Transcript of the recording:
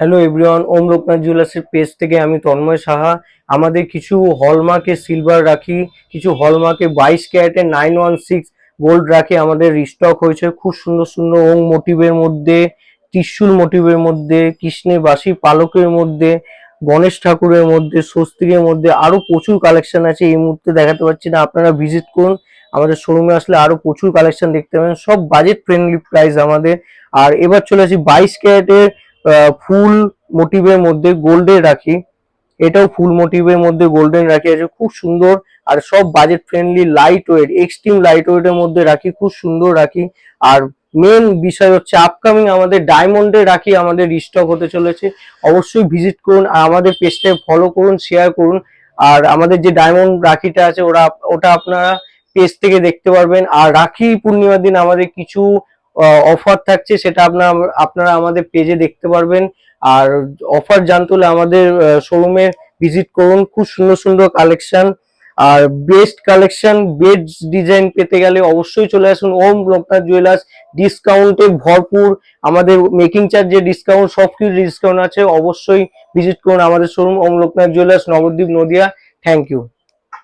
Hello everyone, ওম Loknath জুয়েলার্সের page থেকে আমি তন্ময় সাহা। আমাদের কিছু হলমার্কের সিলভার রাখি, কিছু হলমার্কে 22 ক্যারেটের 916 গোল্ড রাখি আমাদের রিস্টক হয়েছে। খুব সুন্দর সুন্দর ওম মোটিভের মধ্যে, ত্রিশূল মোটিভের মধ্যে, কৃষ্ণের বাসি পালকের মধ্যে, গণেশ ঠাকুরের মধ্যে, স্বস্তিকের মধ্যে আরো প্রচুর কালেকশন আছে। এই মুহূর্তে দেখাতে পাচ্ছি না, আপনারা ভিজিট করুন। আমাদের শোরুমে আসলে আরো প্রচুর কালেকশন দেখতে পাবেন, সব বাজেট ফ্রেন্ডলি প্রাইস আমাদের। আর এবার চলে আসি 22 ক্যারেটের ফুল মোটিভের মধ্যে গোল্ডের রাখি। এটাও ফুল মোটিভের মধ্যে গোল্ডেন রাখি আছে, খুব সুন্দর। আর সব budget friendly, light weight, extreme light ওয়েটের মধ্যে রাখি, খুব সুন্দর রাখি। আর মেন বিষয় হচ্ছে আপকামিং আমাদের ডায়মন্ডের রাখি আমাদের রিস্টক হতে চলেছে। অবশ্যই ভিজিট করুন আর আমাদের পেজটাকে ফলো করুন, শেয়ার করুন। আর আমাদের যে ডায়মন্ড রাখিটা আছে ওটা আপনারা পেজ থেকে দেখতে পারবেন। আর রাখি পূর্ণিমার দিন আমাদের কিছু অফার থাকছে, সেটা আপনারা আমাদের পেজে দেখতে পারবেন। আর অফার জানতে হলে আমাদের শোরুমে ভিজিট করুন, খুব সুন্দর সুন্দর কালেকশন। আর বেস্ট কালেকশন, বেস্ট ডিজাইন পেতে গেলে অবশ্যই চলে আসুন ওম লোকনাথ জুয়েলার্স। ডিসকাউন্টে ভরপুর, আমাদের মেকিং চার্জে ডিসকাউন্ট, সব কিছু ডিসকাউন্ট আছে। অবশ্যই ভিজিট করুন আমাদের showroom Om Loknath jewellers, Nabadwip, Nadia. Thank you.